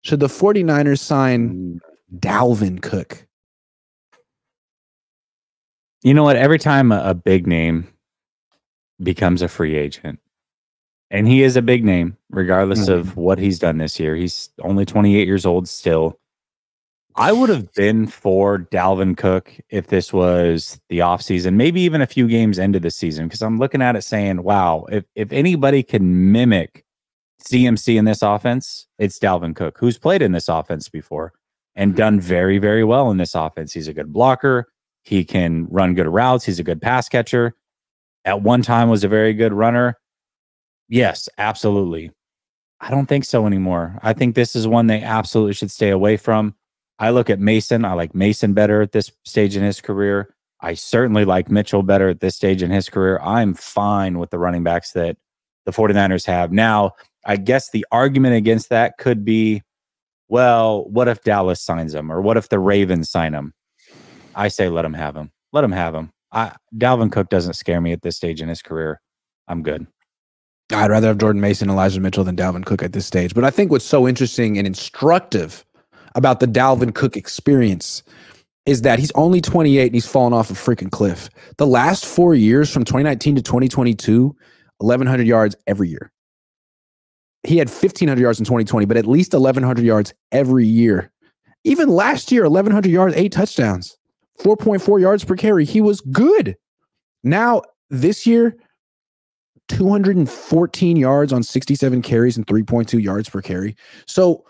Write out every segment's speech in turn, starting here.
Should the 49ers sign Dalvin Cook? You know what? Every time a big name becomes a free agent, and he is a big name, regardless of what he's done this year. He's only 28 years old still. I would have been for Dalvin Cook if this was the offseason, maybe even a few games into the season, because I'm looking at it saying, wow, if anybody can mimic CMC in this offense, it's Dalvin Cook, who's played in this offense before and done very, very well in this offense. He's a good blocker. He can run good routes. He's a good pass catcher. At one time was a very good runner. Yes, absolutely. I don't think so anymore. I think this is one they absolutely should stay away from. I look at Mason. I like Mason better at this stage in his career. I certainly like Mitchell better at this stage in his career. I'm fine with the running backs that the 49ers have. Now, I guess the argument against that could be, well, what if Dallas signs him? Or what if the Ravens sign him? I say let him have him. Let him have him. Dalvin Cook doesn't scare me at this stage in his career. I'm good. I'd rather have Jordan Mason and Elijah Mitchell than Dalvin Cook at this stage. But I think what's so interesting and instructive about the Dalvin Cook experience is that he's only 28 and he's fallen off a freaking cliff. The last 4 years from 2019 to 2022, 1,100 yards every year. He had 1,500 yards in 2020, but at least 1,100 yards every year. Even last year, 1,100 yards, 8 touchdowns, 4.4 yards per carry. He was good. Now, this year, 214 yards on 67 carries and 3.2 yards per carry. So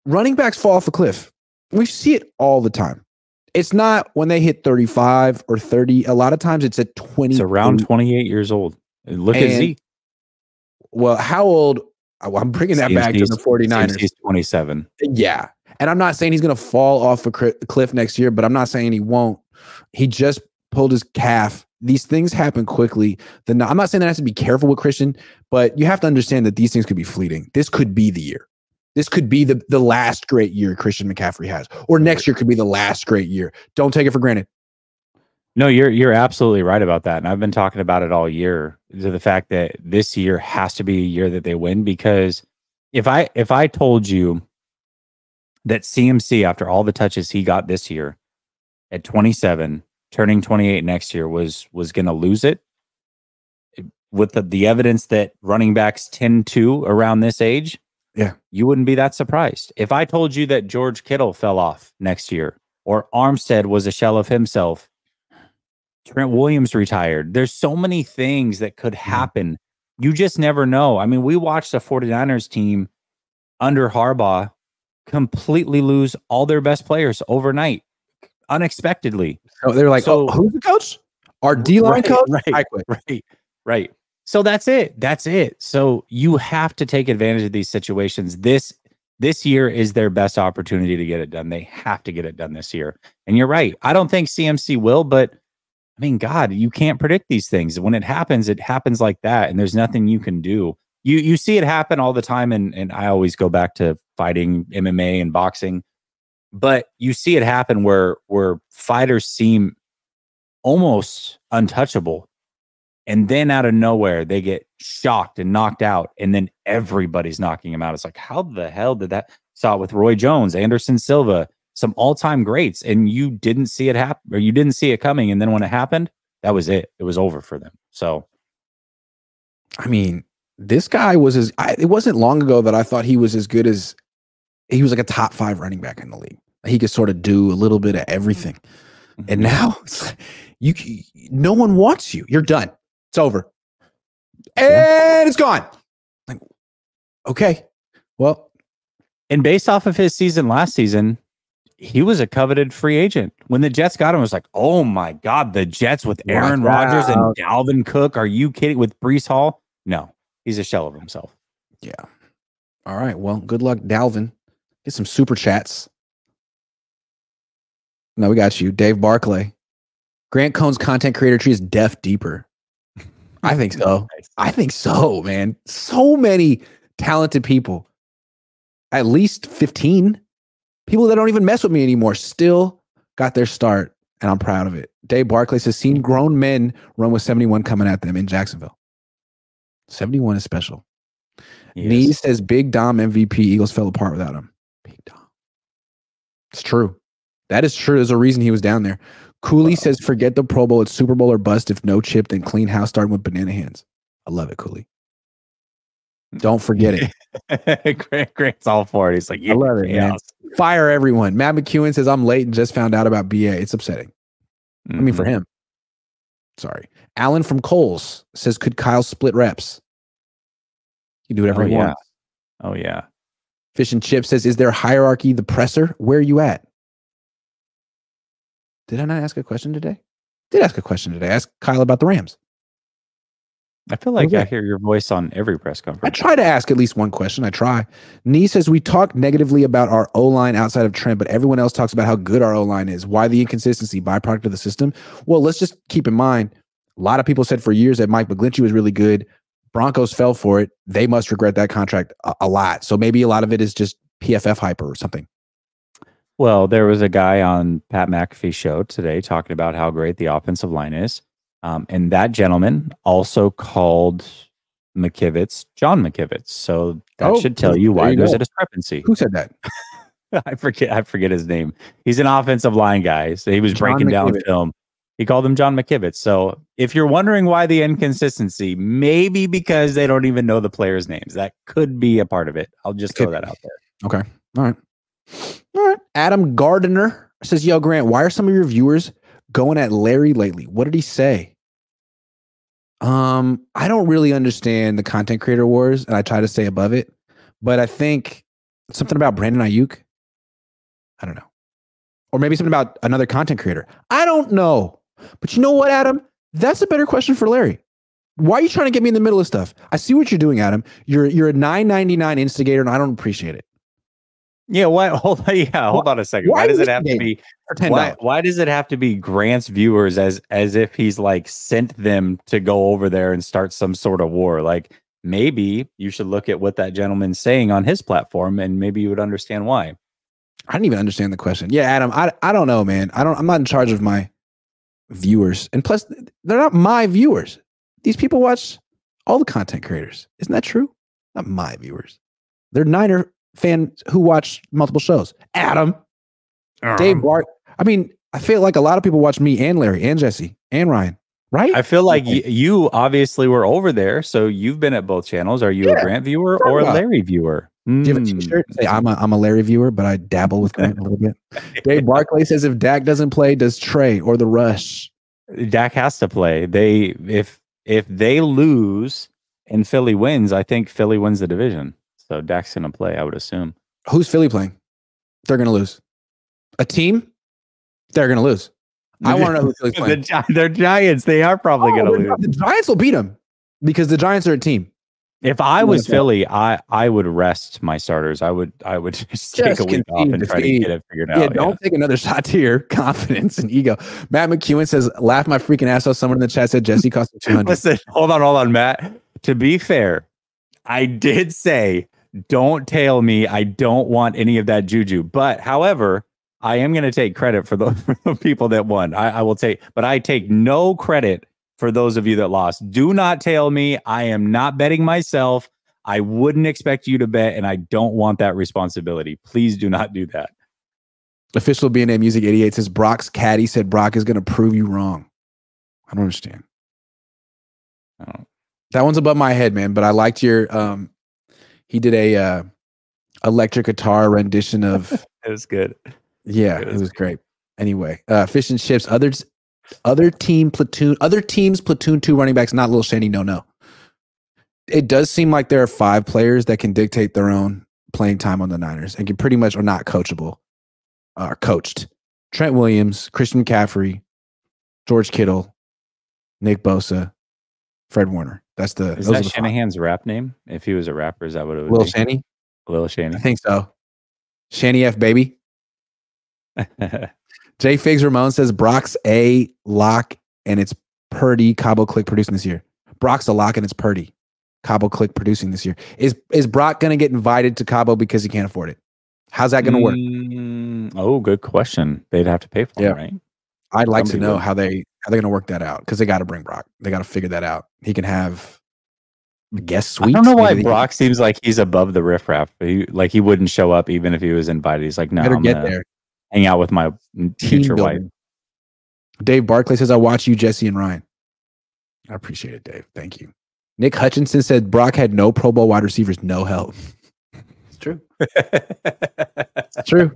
running backs fall off a cliff. We see it all the time. It's not when they hit 35 or 30. A lot of times it's at 20. It's around 28 years old. Look at Zeke. Well, how old? I'm bringing that back to the 49ers. He's 27. Yeah. And I'm not saying he's going to fall off a cliff next year, but I'm not saying he won't. He just pulled his calf. These things happen quickly. I'm not saying that has to be careful with Christian, but you have to understand that these things could be fleeting. This could be the year. This could be the last great year Christian McCaffrey has, or next year could be the last great year. Don't take it for granted. No, you're absolutely right about that. And I've been talking about it all year, to the fact that this year has to be a year that they win. Because if I told you that CMC, after all the touches he got this year at 27, turning 28 next year, was going to lose it, with the evidence that running backs tend to around this age, yeah, you wouldn't be that surprised. If I told you that George Kittle fell off next year, or Armstead was a shell of himself, Trent Williams retired, there's so many things that could happen. You just never know. I mean, we watched a 49ers team under Harbaugh completely lose all their best players overnight, unexpectedly. So they're like, oh, who's the coach? Our D-line coach? Right. So that's it. So you have to take advantage of these situations. This year is their best opportunity to get it done. They have to get it done this year. And you're right. I don't think CMC will, but I mean, God, you can't predict these things. When it happens like that, and there's nothing you can do. You see it happen all the time, and I always go back to fighting, MMA and boxing. But you see it happen where fighters seem almost untouchable, and then out of nowhere they get shocked and knocked out, and then everybody's knocking them out. It's like, how the hell did that? Saw it with Roy Jones, Anderson Silva, some all-time greats, and you didn't see it happen, or you didn't see it coming, and then when it happened, that was it. It was over for them. So, I mean, this guy was it wasn't long ago that I thought he was as good as, he was like a top 5 running back in the league. He could sort of do a little bit of everything. And now no one wants you. You're done. It's over. And it's gone. Like, okay. Well, and based off of his season last season, he was a coveted free agent. When the Jets got him, it was like, oh my God, the Jets with Aaron Rodgers and Dalvin Cook. Are you kidding? With Breece Hall? No, he's a shell of himself. Yeah. All right. Well, good luck, Dalvin. Get some super chats. No, we got you. Dave Barclay. Grant Cohn's content creator tree is deaf deeper. I think so. I think so, man. So many talented people. At least 15 people that don't even mess with me anymore still got their start, and I'm proud of it. Dave Barclay says, seen grown men run with 71 coming at them in Jacksonville. 71 is special. Yes. Nee says, Big Dom MVP. Eagles fell apart without him. Big Dom. It's true. That is true. There's a reason he was down there. Cooley says, forget the Pro Bowl. It's Super Bowl or bust. If no chip, then clean house starting with banana hands. I love it, Cooley. Don't forget it. Grant's all for it. He's like, yeah, I love it, man. Fire everyone. Matt McEwen says, I'm late and just found out about BA. It's upsetting. I mean, for him. Sorry. Alan from Coles says, could Kyle split reps? You can do whatever he wants. Oh, yeah. Fish and Chip says, is there hierarchy the presser? Where are you at? Did I not ask a question today? Did ask a question today. Ask Kyle about the Rams. I feel like I hear your voice on every press conference. I try to ask at least one question. I try. Nee says, we talk negatively about our O-line outside of Trent, but everyone else talks about how good our O-line is. Why the inconsistency? Byproduct of the system? Well, let's just keep in mind, a lot of people said for years that Mike McGlinchey was really good. Broncos fell for it. They must regret that contract a lot. So maybe a lot of it is just PFF hyper or something. Well, there was a guy on Pat McAfee's show today talking about how great the offensive line is. And that gentleman also called McKivitz John McKivitz. So that should tell you why there's a discrepancy. Who said that? I forget his name. He's an offensive line guy. So he was breaking down film. He called him John McKivitz. So if you're wondering why the inconsistency, maybe because they don't even know the players' names. That could be a part of it. I'll just throw that out there. Okay. All right. Adam Gardner says, yo, Grant, why are some of your viewers going at Larry lately? What did he say? I don't really understand the content creator wars, and I try to stay above it. But I think something about Brandon Ayuk. I don't know. Or maybe something about another content creator. I don't know. But you know what, Adam? That's a better question for Larry. Why are you trying to get me in the middle of stuff? I see what you're doing, Adam. You're a $9.99 instigator, and I don't appreciate it. Yeah, what? Hold on a second. Why does it have to be why does it have to be Grant's viewers as if he's like sent them to go over there and start some sort of war? Like maybe you should look at what that gentleman's saying on his platform and maybe you would understand why. I didn't even understand the question. Yeah, Adam, I don't know, man. I'm not in charge of my viewers. And plus, they're not my viewers. These people watch all the content creators. Isn't that true? Not my viewers. They're Niner fans who watch multiple shows. Adam, Dave Bart. I mean, I feel like a lot of people watch me and Larry and Jesse and Ryan, right? I feel like you obviously were over there, so you've been at both channels. Are you a Grant viewer or a Larry viewer? Do you have a t-shirt? Say, I'm a Larry viewer, but I dabble with Grant a little bit. Dave Barclay says, if Dak doesn't play, does Trey or the Rush? Dak has to play. If they lose and Philly wins, I think Philly wins the division. So Dak's going to play, I would assume. Who's Philly playing? They're going to lose. A team? They're going to lose. I want to know who Philly's playing. They're Giants. They are probably going to lose. The Giants will beat them because the Giants are a team. If I was Philly, I would rest my starters. I would just take a week off and try to get it figured out. Yeah, don't take another shot to your confidence and ego. Matt McEwen says, laugh my freaking ass off. Someone in the chat said Jesse cost him 200. Listen, hold on, Matt. To be fair, I did say, don't tail me. I don't want any of that juju. But however, I am going to take credit for the people that won. I will take, but I take no credit for those of you that lost. Do not tail me. I am not betting myself. I wouldn't expect you to bet, and I don't want that responsibility. Please do not do that. Official BNA Music 88 says Brock's caddy said Brock is going to prove you wrong. I don't understand. That one's above my head, man. But I liked your he did a electric guitar rendition of it was good. Yeah, it was great. Anyway, Fish and Chips, other teams platoon 2 running backs, not Lil Shanny, no. It does seem like there are 5 players that can dictate their own playing time on the Niners and can pretty much are not coachable. Are coached. Trent Williams, Christian McCaffrey, George Kittle, Nick Bosa, Fred Warner. Is that Shanahan's rap name? If he was a rapper, is that what it would be? Lil Shanny? I think so. Shanny F, baby. J Figs Ramon says Brock's a lock and it's Purdy Cabo Click producing this year. Brock's a lock and it's Purdy Cabo Click producing this year. Is Brock going to get invited to Cabo because he can't afford it? How's that going to work? Oh, good question. They'd have to pay for it, right? I'd like to know how they're going to work that out because they got to bring Brock. They got to figure that out. He can have guest suites. I don't know why Maybe Brock seems like he's above the riffraff. He wouldn't show up even if he was invited. He's like, no, better I'm get gonna there. hang out with my future wife. Building. Dave Barclay says, I watch you, Jesse and Ryan. I appreciate it, Dave. Thank you. Nick Hutchinson said Brock had no Pro Bowl wide receivers, no help. It's true. It's true.